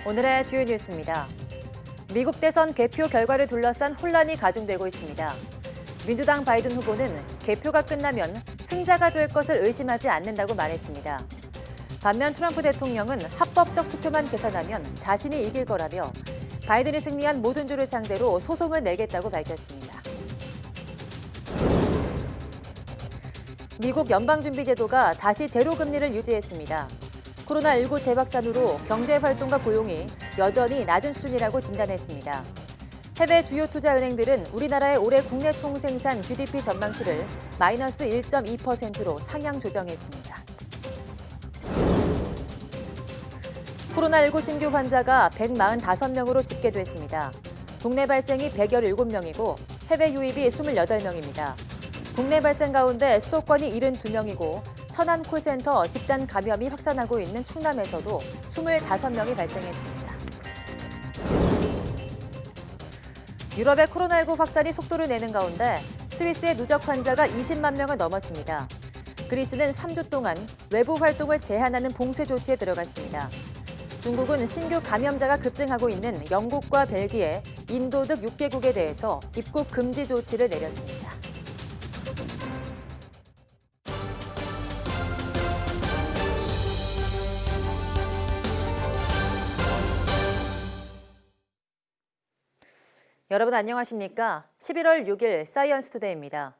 오늘의 주요 뉴스입니다. 미국 대선 개표 결과를 둘러싼 혼란이 가중되고 있습니다. 민주당 바이든 후보는 개표가 끝나면 승자가 될 것을 의심하지 않는다고 말했습니다. 반면 트럼프 대통령은 합법적 투표만 계산하면 자신이 이길 거라며 바이든이 승리한 모든 주를 상대로 소송을 내겠다고 밝혔습니다. 미국 연방준비제도가 다시 제로금리를 유지했습니다. 코로나19 재확산으로 경제활동과 고용이 여전히 낮은 수준이라고 진단했습니다. 해외 주요 투자은행들은 우리나라의 올해 국내 총생산 GDP 전망치를 마이너스 1.2%로 상향 조정했습니다. 코로나19 신규 환자가 145명으로 집계됐습니다. 국내 발생이 117명이고 해외 유입이 28명입니다. 국내 발생 가운데 수도권이 72명이고 천안 콜센터 집단 감염이 확산하고 있는 충남에서도 25명이 발생했습니다. 유럽의 코로나19 확산이 속도를 내는 가운데 스위스의 누적 환자가 20만 명을 넘었습니다. 그리스는 3주 동안 외부 활동을 제한하는 봉쇄 조치에 들어갔습니다. 중국은 신규 감염자가 급증하고 있는 영국과 벨기에, 인도 등 6개국에 대해서 입국 금지 조치를 내렸습니다. 여러분 안녕하십니까? 11월 6일 사이언스 투데이입니다.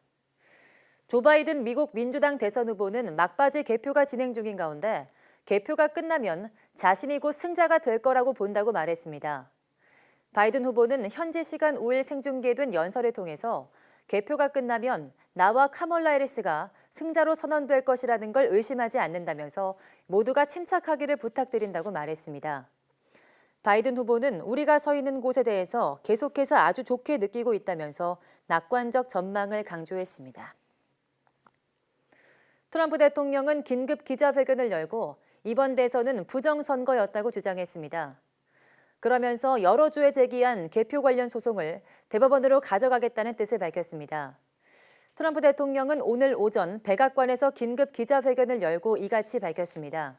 조 바이든 미국 민주당 대선 후보는 막바지 개표가 진행 중인 가운데 개표가 끝나면 자신이 곧 승자가 될 거라고 본다고 말했습니다. 바이든 후보는 현지 시간 5일 생중계된 연설을 통해서 개표가 끝나면 나와 카멀라 해리스가 승자로 선언될 것이라는 걸 의심하지 않는다면서 모두가 침착하기를 부탁드린다고 말했습니다. 바이든 후보는 우리가 서 있는 곳에 대해서 계속해서 아주 좋게 느끼고 있다면서 낙관적 전망을 강조했습니다. 트럼프 대통령은 긴급 기자회견을 열고 이번 대선은 부정선거였다고 주장했습니다. 그러면서 여러 주에 제기한 개표 관련 소송을 대법원으로 가져가겠다는 뜻을 밝혔습니다. 트럼프 대통령은 오늘 오전 백악관에서 긴급 기자회견을 열고 이같이 밝혔습니다.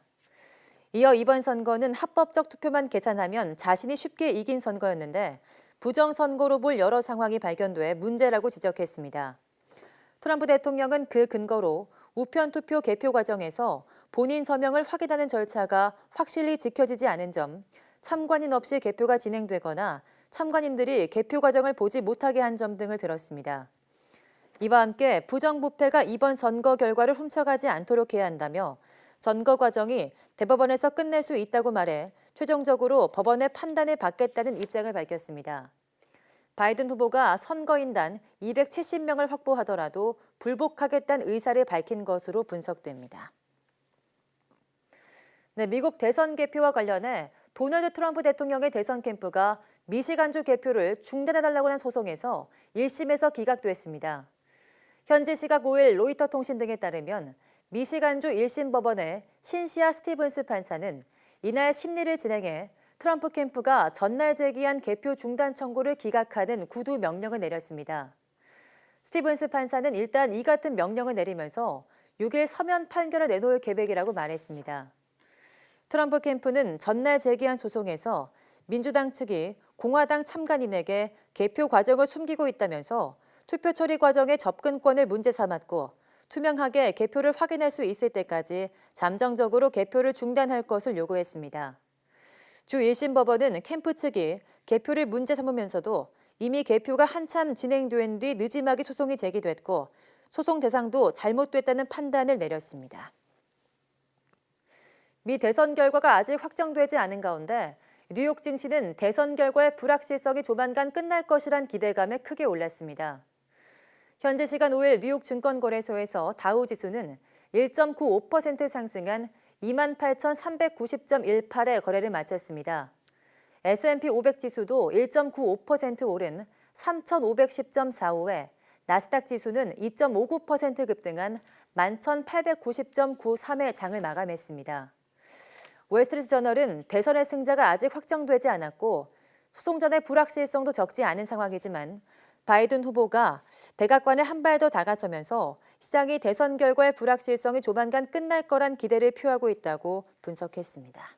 이어 이번 선거는 합법적 투표만 계산하면 자신이 쉽게 이긴 선거였는데 부정선거로 볼 여러 상황이 발견돼 문제라고 지적했습니다. 트럼프 대통령은 그 근거로 우편투표 개표 과정에서 본인 서명을 확인하는 절차가 확실히 지켜지지 않은 점, 참관인 없이 개표가 진행되거나 참관인들이 개표 과정을 보지 못하게 한 점 등을 들었습니다. 이와 함께 부정부패가 이번 선거 결과를 훔쳐가지 않도록 해야 한다며 선거 과정이 대법원에서 끝낼 수 있다고 말해 최종적으로 법원의 판단을 받겠다는 입장을 밝혔습니다. 바이든 후보가 선거인단 270명을 확보하더라도 불복하겠다는 의사를 밝힌 것으로 분석됩니다. 미국 대선 개표와 관련해 도널드 트럼프 대통령의 대선 캠프가 미시간주 개표를 중단해달라고 한 소송에서 1심에서 기각됐습니다. 현지 시각 5일 로이터 통신 등에 따르면 미시간주 1심 법원의 신시아 스티븐스 판사는 이날 심리를 진행해 트럼프 캠프가 전날 제기한 개표 중단 청구를 기각하는 구두 명령을 내렸습니다. 스티븐스 판사는 일단 이 같은 명령을 내리면서 6일 서면 판결을 내놓을 계획이라고 말했습니다. 트럼프 캠프는 전날 제기한 소송에서 민주당 측이 공화당 참관인에게 개표 과정을 숨기고 있다면서 투표 처리 과정의 접근권을 문제 삼았고 투명하게 개표를 확인할 수 있을 때까지 잠정적으로 개표를 중단할 것을 요구했습니다. 주 1심 법원은 캠프 측이 개표를 문제 삼으면서도 이미 개표가 한참 진행된 뒤 늦지막이 소송이 제기됐고 소송 대상도 잘못됐다는 판단을 내렸습니다. 미 대선 결과가 아직 확정되지 않은 가운데 뉴욕 증시는 대선 결과의 불확실성이 조만간 끝날 것이란 기대감에 크게 올랐습니다. 현지 시간 5일 뉴욕 증권거래소에서 다우지수는 1.95% 상승한 28,390.18에 거래를 마쳤습니다. S&P 500 지수도 1.95% 오른 3,510.45에 나스닥 지수는 2.59% 급등한 11,890.93의 장을 마감했습니다. 월스트리트 저널은 대선의 승자가 아직 확정되지 않았고 소송전의 불확실성도 적지 않은 상황이지만 바이든 후보가 백악관에 한 발 더 다가서면서 시장이 대선 결과의 불확실성이 조만간 끝날 거란 기대를 표하고 있다고 분석했습니다.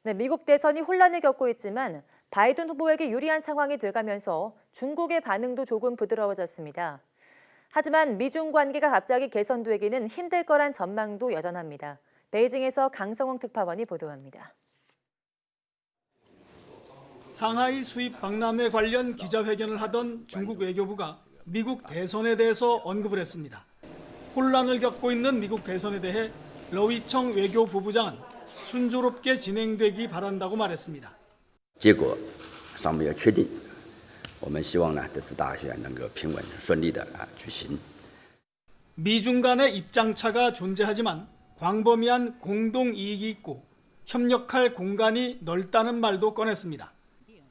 네, 미국 대선이 혼란을 겪고 있지만 바이든 후보에게 유리한 상황이 돼가면서 중국의 반응도 조금 부드러워졌습니다. 하지만 미중 관계가 갑자기 개선되기는 힘들 거란 전망도 여전합니다. 베이징에서 강성홍 특파원이 보도합니다. 상하이 수입 박람회 관련 기자회견을 하던 중국 외교부가 미국 대선에 대해서 언급을 했습니다. 혼란을 겪고 있는 미국 대선에 대해 러위청 외교부부장은 순조롭게 진행되기 바란다고 말했습니다. 结果尚没有确定，我们希望呢这次大选能够平稳顺利的举行。 미중 간의 입장차가 존재하지만 광범위한 공동 이익이 있고 협력할 공간이 넓다는 말도 꺼냈습니다.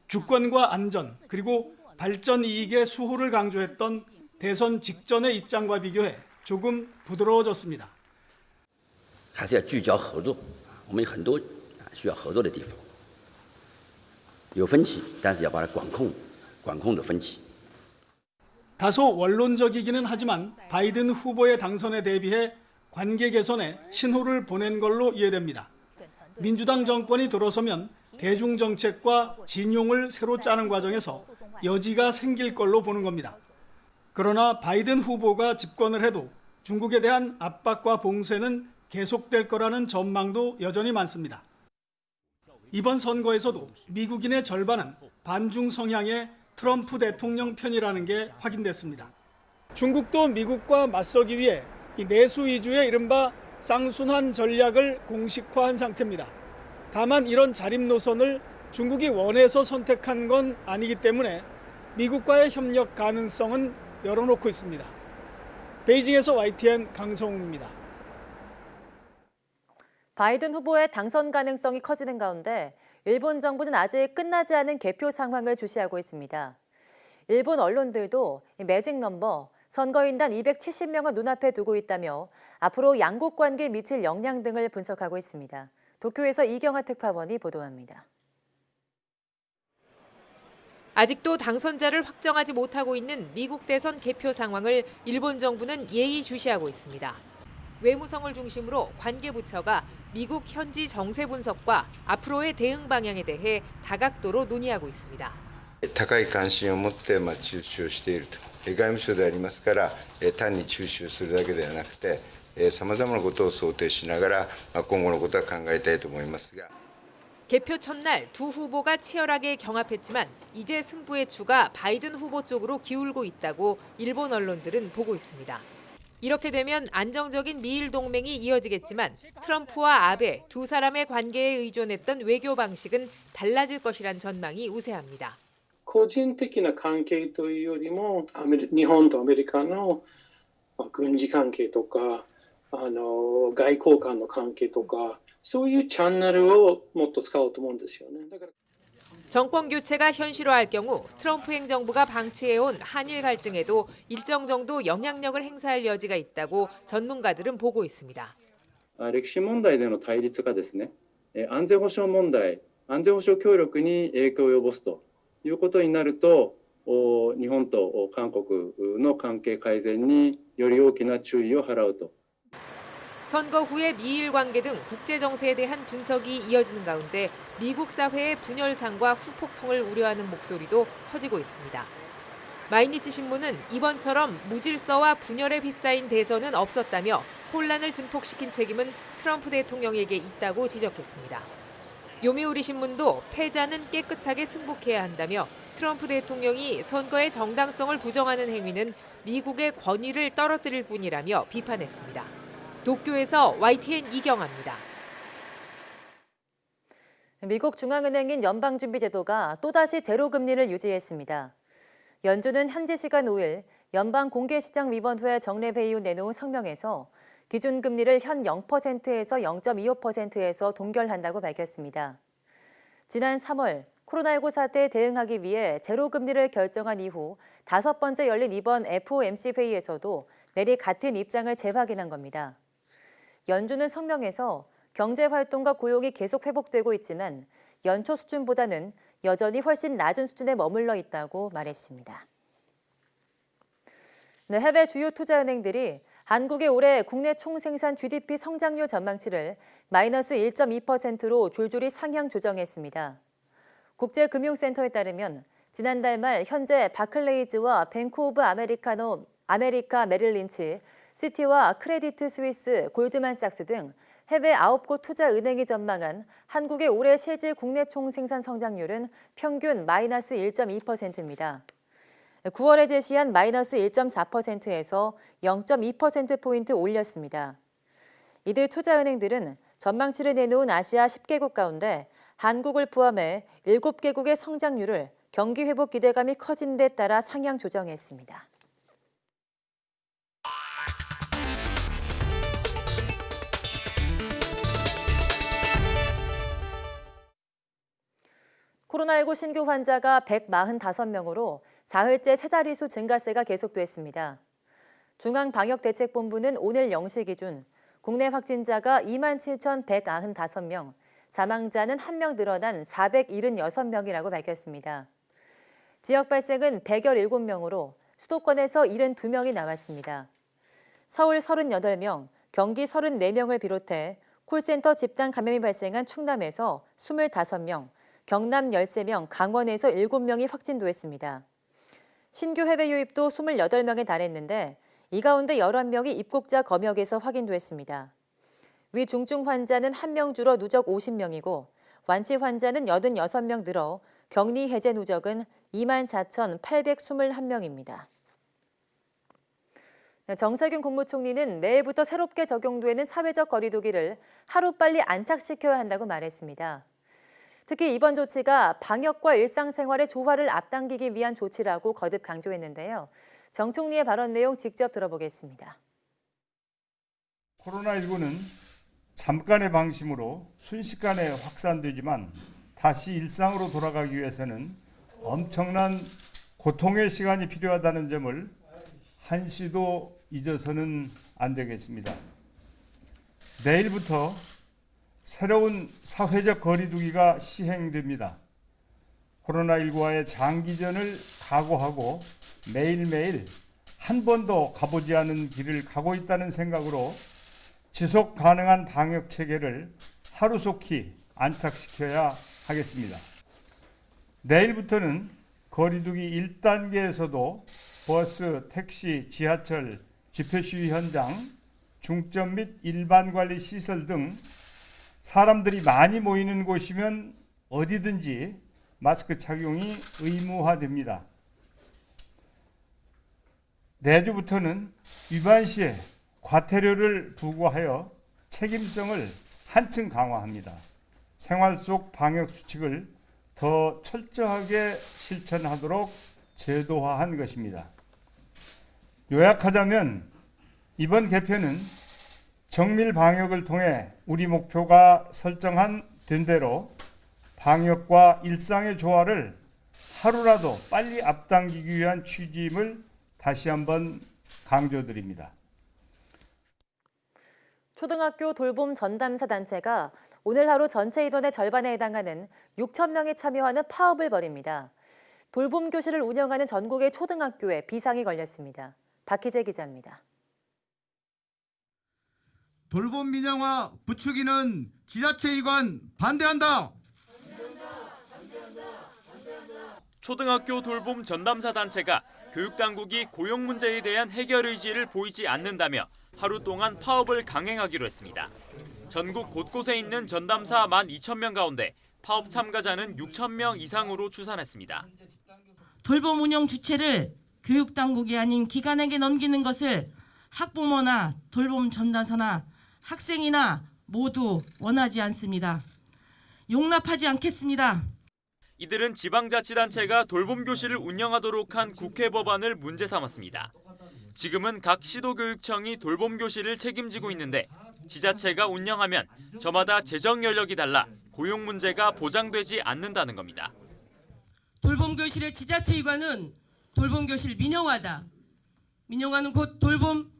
주권과 안전 그리고 발전 이익의 수호를 강조했던 대선 직전의 입장과 비교해 조금 부드러워졌습니다. 还是要聚焦合作，我们有很多需要合作的地方，有分歧，但是要把它管控的分歧。 다소 원론적이기는 하지만 바이든 후보의 당선에 대비해 관계 개선에 신호를 보낸 걸로 이해됩니다. 민주당 정권이 들어서면 대중 정책과 진용을 새로 짜는 과정에서 여지가 생길 걸로 보는 겁니다. 그러나 바이든 후보가 집권을 해도 중국에 대한 압박과 봉쇄는 계속될 거라는 전망도 여전히 많습니다. 이번 선거에서도 미국인의 절반은 반중 성향의 트럼프 대통령 편이라는 게 확인됐습니다. 중국도 미국과 맞서기 위해 이 내수 위주의 이른바 쌍순환 전략을 공식화한 상태입니다. 다만 이런 자립 노선을 중국이 원해서 선택한 건 아니기 때문에 미국과의 협력 가능성은 열어놓고 있습니다. 베이징에서 YTN 강성웅입니다. 바이든 후보의 당선 가능성이 커지는 가운데 일본 정부는 아직 끝나지 않은 개표 상황을 주시하고 있습니다. 일본 언론들도 매직 넘버, 선거인단 270명을 눈앞에 두고 있다며 앞으로 양국 관계에 미칠 영향 등을 분석하고 있습니다. 도쿄에서 이경화 특파원이 보도합니다. 아직도 당선자를 확정하지 못하고 있는 미국 대선 개표 상황을 일본 정부는 예의주시하고 있습니다. 외무성을 중심으로 관계부처가 미국 현지 정세 분석과 앞으로의 대응 방향에 대해 다각도로 논의하고 있습니다. 高い関心を持って注視をしていると。外務省でありますから、単に注視をするだけではなくて、様々なことを想定しながら今後のことは考えたいと思いますが。 개표 첫날 두 후보가 치열하게 경합했지만 이제 승부의 추가 바이든 후보 쪽으로 기울고 있다고 일본 언론들은 보고 있습니다. 이렇게 되면 안정적인 미일 동맹이 이어지겠지만 트럼프와 아베 두 사람의 관계에 의존했던 외교 방식은 달라질 것이란 전망이 우세합니다. 個人的な関係というよりも、日本とアメリカの軍事関係とか、外交官の関係とか、そういうチャンネルをもっと使おうと思うんですよね。 정권 교체가 현실화할 경우 트럼프 행정부가 방치해온 한일 갈등에도 일정 정도 영향력을 행사할 여지가 있다고 전문가들은 보고 있습니다. 歴史問題での対立がですね、安全保障問題、安全保障協力に影響を及ぼすということになると、日本と韓国の関係改善により大きな注意を払うと。 선거 후의 미일 관계 등 국제 정세에 대한 분석이 이어지는 가운데 미국 사회의 분열상과 후폭풍을 우려하는 목소리도 커지고 있습니다. 마이니치 신문은 이번처럼 무질서와 분열에 휩싸인 대선은 없었다며 혼란을 증폭시킨 책임은 트럼프 대통령에게 있다고 지적했습니다. 요미우리 신문도 패자는 깨끗하게 승복해야 한다며 트럼프 대통령이 선거의 정당성을 부정하는 행위는 미국의 권위를 떨어뜨릴 뿐이라며 비판했습니다. 도쿄에서 YTN 이경아입니다. 미국 중앙은행인 연방준비제도가 또다시 제로금리를 유지했습니다. 연준은 현지 시간 5일 연방공개시장위원회 정례회의 후 내놓은 성명에서 기준금리를 현 0%에서 0.25%에서 동결한다고 밝혔습니다. 지난 3월 코로나19 사태에 대응하기 위해 제로금리를 결정한 이후 5번째 열린 이번 FOMC 회의에서도 내리 같은 입장을 재확인한 겁니다. 연준은 성명에서 경제활동과 고용이 계속 회복되고 있지만 연초 수준보다는 여전히 훨씬 낮은 수준에 머물러 있다고 말했습니다. 네, 해외 주요 투자은행들이 한국의 올해 국내 총생산 GDP 성장률 전망치를 마이너스 1.2%로 줄줄이 상향 조정했습니다. 국제금융센터에 따르면 지난달 말 현재 바클레이즈와 뱅크 오브 아메리카 메릴린치, 시티와 크레디트 스위스, 골드만삭스 등 해외 9곳 투자은행이 전망한 한국의 올해 실질 국내 총생산 성장률은 평균 마이너스 1.2%입니다. 9월에 제시한 마이너스 1.4%에서 0.2%포인트 올렸습니다. 이들 투자은행들은 전망치를 내놓은 아시아 10개국 가운데 한국을 포함해 7개국의 성장률을 경기 회복 기대감이 커진 데 따라 상향 조정했습니다. 코로나19 신규 환자가 145명으로 사흘째 세 자릿수 증가세가 계속됐습니다. 중앙방역대책본부는 오늘 0시 기준 국내 확진자가 27,195명, 사망자는 1명 늘어난 476명이라고 밝혔습니다. 지역 발생은 117명으로 수도권에서 72명이 나왔습니다. 서울 38명, 경기 34명을 비롯해 콜센터 집단 감염이 발생한 충남에서 25명, 경남 13명, 강원에서 7명이 확진됐습니다. 신규 해외 유입도 28명에 달했는데 이 가운데 11명이 입국자 검역에서 확인됐습니다. 위 중증 환자는 1명 줄어 누적 50명이고 완치 환자는 86명 늘어 격리 해제 누적은 24,821명입니다. 정세균 국무총리는 내일부터 새롭게 적용되는 사회적 거리두기를 하루빨리 안착시켜야 한다고 말했습니다. 특히 이번 조치가 방역과 일상생활의 조화를 앞당기기 위한 조치라고 거듭 강조했는데요. 정 총리의 발언 내용 직접 들어보겠습니다. 코로나19는 잠깐의 방심으로 순식간에 확산되지만 다시 일상으로 돌아가기 위해서는 엄청난 고통의 시간이 필요하다는 점을 한시도 잊어서는 안 되겠습니다. 내일부터 새로운 사회적 거리두기가 시행됩니다. 코로나19와의 장기전을 각오하고 매일매일 한 번도 가보지 않은 길을 가고 있다는 생각으로 지속 가능한 방역 체계를 하루속히 안착시켜야 하겠습니다. 내일부터는 거리두기 1단계에서도 버스, 택시, 지하철, 집회시위 현장, 중점 및 일반 관리 시설 등 사람들이 많이 모이는 곳이면 어디든지 마스크 착용이 의무화됩니다. 내주부터는 위반 시에 과태료를 부과하여 책임성을 한층 강화합니다. 생활 속 방역 수칙을 더 철저하게 실천하도록 제도화한 것입니다. 요약하자면 이번 개편은 정밀 방역을 통해 우리 목표가 설정한 된 대로 방역과 일상의 조화를 하루라도 빨리 앞당기기 위한 취지임을 다시 한번 강조드립니다. 초등학교 돌봄 전담사 단체가 오늘 하루 전체 인원의 절반에 해당하는 6천 명이 참여하는 파업을 벌입니다. 돌봄 교실을 운영하는 전국의 초등학교에 비상이 걸렸습니다. 박희재 기자입니다. 돌봄 민영화 부추기는 지자체 이관 반대한다. 초등학교 돌봄 전담사 단체가 교육당국이 고용 문제에 대한 해결 의지를 보이지 않는다며 하루 동안 파업을 강행하기로 했습니다. 전국 곳곳에 있는 전담사 12,000명 가운데 파업 참가자는 6,000명 이상으로 추산했습니다. 돌봄 운영 주체를 교육당국이 아닌 기관에게 넘기는 것을 학부모나 돌봄 전담사나 학생이나 모두 원하지 않습니다. 용납하지 않겠습니다. 이들은 지방자치단체가 돌봄교실을 운영하도록 한 국회 법안을 문제 삼았습니다. 지금은 각 시도교육청이 돌봄교실을 책임지고 있는데 지자체가 운영하면 저마다 재정 여력이 달라 고용 문제가 보장되지 않는다는 겁니다. 돌봄교실의 지자체 이관은 돌봄교실 민영화다. 민영화는 곧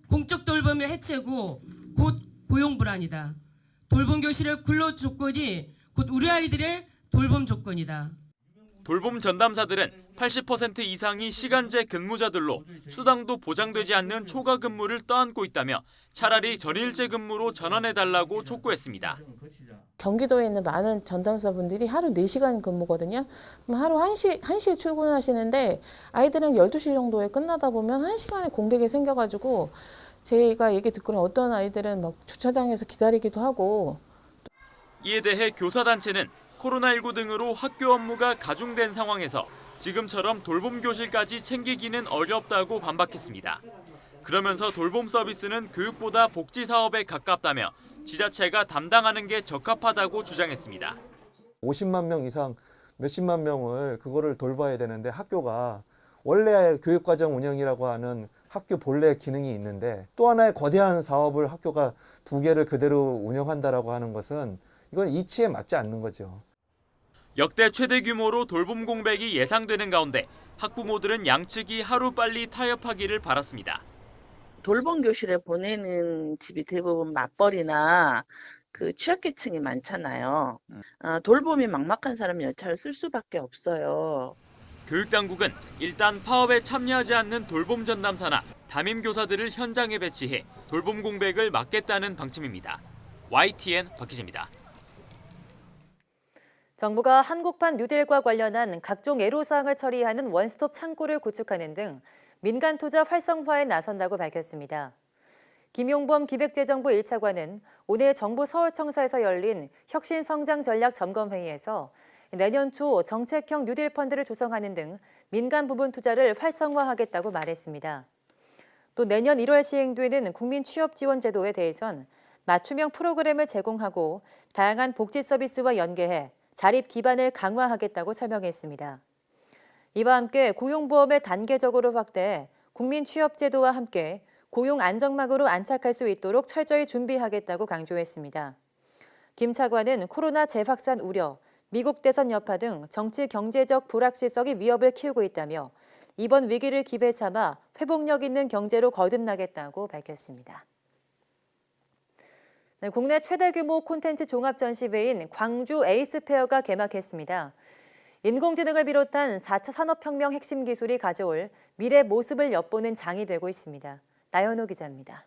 공적 돌봄의 해체고 곧 고용 불안이다. 돌봄교실의 근로 조건이 곧 우리 아이들의 돌봄 조건이다. 돌봄 전담사들은 80% 이상이 시간제 근무자들로 수당도 보장되지 않는 초과 근무를 떠안고 있다며 차라리 전일제 근무로 전환해달라고 촉구했습니다. 경기도에 있는 많은 전담사분들이 하루 4시간 근무거든요. 그럼 하루 1시에 출근하시는데 아이들은 12시 정도에 끝나다 보면 1시간에 공백이 생겨가지고 제가 얘기 듣고는 어떤 아이들은 막 주차장에서 기다리기도 하고. 이에 대해 교사단체는 코로나19 등으로 학교 업무가 가중된 상황에서 지금처럼 돌봄 교실까지 챙기기는 어렵다고 반박했습니다. 그러면서 돌봄 서비스는 교육보다 복지 사업에 가깝다며 지자체가 담당하는 게 적합하다고 주장했습니다. 50만 명 이상 몇십만 명을 그거를 돌봐야 되는데 학교가 원래 교육과정 운영이라고 하는 학교 본래 기능이 있는데 또 하나의 거대한 사업을 학교가 2개를 그대로 운영한다라고 하는 것은 이건 이치에 맞지 않는 거죠. 역대 최대 규모로 돌봄 공백이 예상되는 가운데 학부모들은 양측이 하루빨리 타협하기를 바랐습니다. 돌봄 교실에 보내는 집이 대부분 맞벌이나 그 취약계층이 많잖아요. 돌봄이 막막한 사람이 열차를 쓸 수밖에 없어요. 교육당국은 일단 파업에 참여하지 않는 돌봄 전담사나 담임 교사들을 현장에 배치해 돌봄 공백을 막겠다는 방침입니다. YTN 박희재입니다. 정부가 한국판 뉴딜과 관련한 각종 애로사항을 처리하는 원스톱 창구를 구축하는 등 민간 투자 활성화에 나선다고 밝혔습니다. 김용범 기획재정부 1차관은 오늘 정부 서울청사에서 열린 혁신성장전략점검회의에서 내년 초 정책형 뉴딜 펀드를 조성하는 등 민간 부분 투자를 활성화하겠다고 말했습니다. 또 내년 1월 시행되는 국민취업지원제도에 대해선 맞춤형 프로그램을 제공하고 다양한 복지 서비스와 연계해 자립 기반을 강화하겠다고 설명했습니다. 이와 함께 고용보험을 단계적으로 확대해 국민취업제도와 함께 고용 안정망으로 안착할 수 있도록 철저히 준비하겠다고 강조했습니다. 김 차관은 코로나 재확산 우려, 미국 대선 여파 등 정치 경제적 불확실성이 위협을 키우고 있다며 이번 위기를 기회 삼아 회복력 있는 경제로 거듭나겠다고 밝혔습니다. 네, 국내 최대 규모 콘텐츠 종합 전시회인 광주 에이스페어가 개막했습니다. 인공지능을 비롯한 4차 산업혁명 핵심 기술이 가져올 미래 모습을 엿보는 장이 되고 있습니다. 나연호 기자입니다.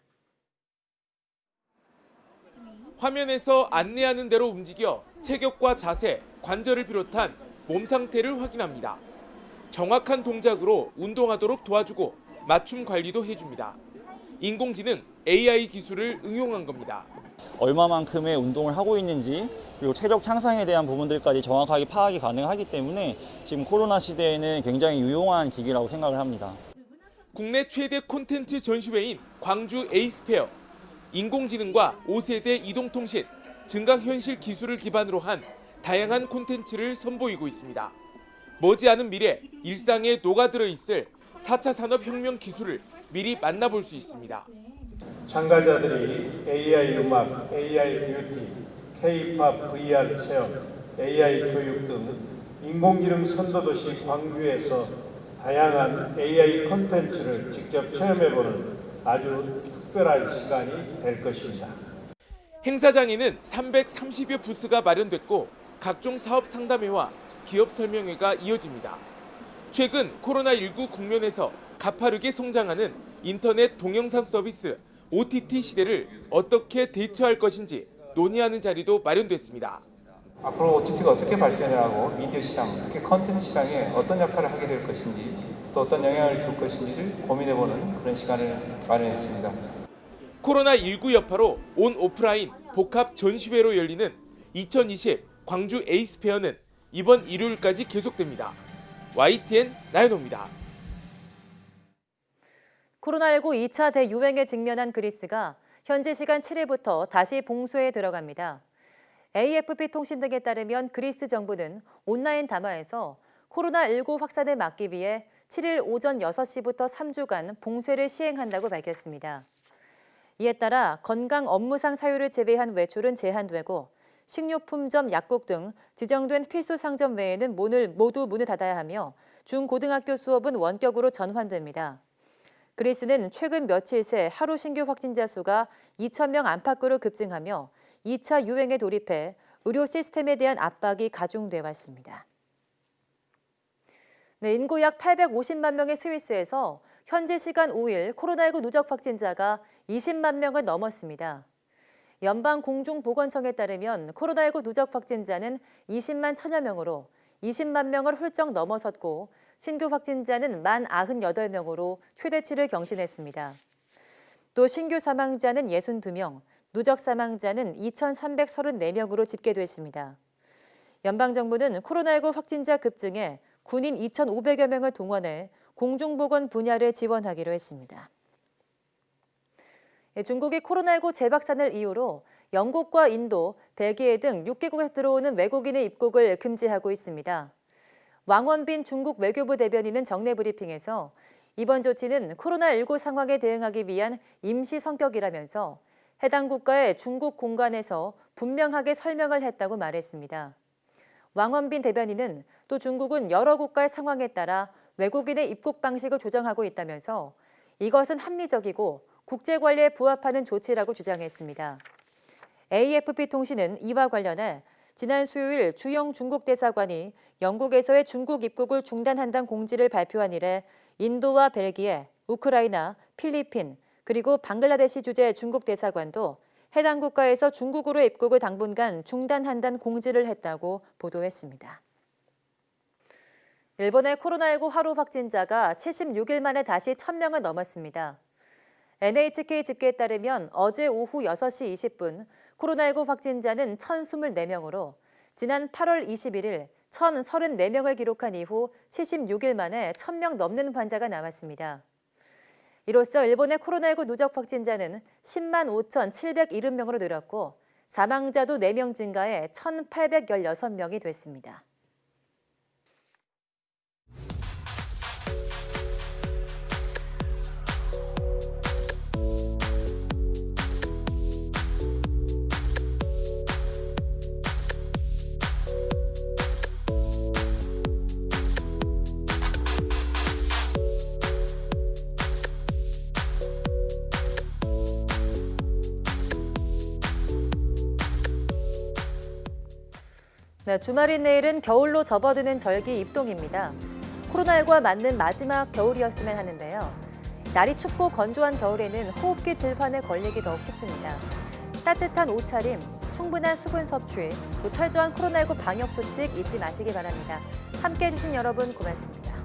화면에서 안내하는 대로 움직여 체격과 자세, 관절을 비롯한 몸 상태를 확인합니다. 정확한 동작으로 운동하도록 도와주고 맞춤 관리도 해줍니다. 인공지능 AI 기술을 응용한 겁니다. 얼마만큼의 운동을 하고 있는지 그리고 체력 향상에 대한 부분들까지 정확하게 파악이 가능하기 때문에 지금 코로나 시대에는 굉장히 유용한 기기라고 생각을 합니다. 국내 최대 콘텐츠 전시회인 광주 에이스페어. 인공지능과 5세대 이동통신, 증강현실 기술을 기반으로 한 다양한 콘텐츠를 선보이고 있습니다. 머지않은 미래 일상에 녹아들어 있을 4차 산업혁명 기술을 미리 만나볼 수 있습니다. 참가자들이 AI 음악, AI 뷰티, K-팝, VR 체험, AI 교육 등 인공지능 선도도시 광주에서 다양한 AI 콘텐츠를 직접 체험해보는 아주 특별한 시간이 될 것입니다. 행사장에는 330여 부스가 마련됐고 각종 사업 상담회와 기업 설명회가 이어집니다. 최근 코로나19 국면에서 가파르게 성장하는 인터넷 동영상 서비스 OTT 시대를 어떻게 대처할 것인지 논의하는 자리도 마련됐습니다. 앞으로 OTT가 어떻게 발전하고 미디어 시장, 특히 콘텐츠 시장에 어떤 역할을 하게 될 것인지 또 어떤 영향을 줄 것인지를 고민해보는 그런 시간을 마련했습니다. 코로나19 여파로 온 오프라인 복합 전시회로 열리는 2020 광주 에이스페어는 이번 일요일까지 계속됩니다. YTN 나연호입니다. 코로나19 2차 대유행에 직면한 그리스가 현지 시간 7일부터 다시 봉쇄에 들어갑니다. AFP 통신 등에 따르면 그리스 정부는 온라인 담화에서 코로나19 확산을 막기 위해 7일 오전 6시부터 3주간 봉쇄를 시행한다고 밝혔습니다. 이에 따라 건강 업무상 사유를 제외한 외출은 제한되고 식료품점, 약국 등 지정된 필수 상점 외에는 모두 문을 닫아야 하며 중고등학교 수업은 원격으로 전환됩니다. 그리스는 최근 며칠 새 하루 신규 확진자 수가 2,000명 안팎으로 급증하며 2차 유행에 돌입해 의료 시스템에 대한 압박이 가중돼 왔습니다. 네, 인구 약 850만 명의 스위스에서 현지 시간 5일 코로나19 누적 확진자가 20만 명을 넘었습니다. 연방공중보건청에 따르면 코로나19 누적 확진자는 20만 1000여 명으로 20만 명을 훌쩍 넘어섰고 신규 확진자는 98명으로 최대치를 경신했습니다. 또 신규 사망자는 62명, 누적 사망자는 2334명으로 집계됐습니다. 연방정부는 코로나19 확진자 급증에 군인 2,500여 명을 동원해 공중보건 분야를 지원하기로 했습니다. 중국이 코로나19 재확산을 이유로 영국과 인도, 벨기에 등 6개국에 들어오는 외국인의 입국을 금지하고 있습니다. 왕원빈 중국 외교부 대변인은 정례 브리핑에서 이번 조치는 코로나19 상황에 대응하기 위한 임시 성격이라면서 해당 국가의 중국 공관에서 분명하게 설명을 했다고 말했습니다. 왕원빈 대변인은 또 중국은 여러 국가의 상황에 따라 외국인의 입국 방식을 조정하고 있다면서 이것은 합리적이고 국제관리에 부합하는 조치라고 주장했습니다. AFP-통신은 이와 관련해 지난 수요일 주영 중국 대사관이 영국에서의 중국 입국을 중단한다는 공지를 발표한 이래 인도와 벨기에, 우크라이나, 필리핀, 그리고 방글라데시 주재 중국 대사관도 해당 국가에서 중국으로 입국을 당분간 중단한다는 공지를 했다고 보도했습니다. 일본의 코로나19 하루 확진자가 76일 만에 다시 1000명을 넘었습니다. NHK 집계에 따르면 어제 오후 6시 20분 코로나19 확진자는 1024명으로 지난 8월 21일 1034명을 기록한 이후 76일 만에 1000명 넘는 환자가 나왔습니다. 이로써 일본의 코로나19 누적 확진자는 10만 5,770명으로 늘었고 사망자도 4명 증가해 1,816명이 됐습니다. 네, 주말인 내일은 겨울로 접어드는 절기 입동입니다. 코로나19와 맞는 마지막 겨울이었으면 하는데요. 날이 춥고 건조한 겨울에는 호흡기 질환에 걸리기 더욱 쉽습니다. 따뜻한 옷차림, 충분한 수분 섭취, 또 철저한 코로나19 방역 수칙 잊지 마시기 바랍니다. 함께해 주신 여러분 고맙습니다.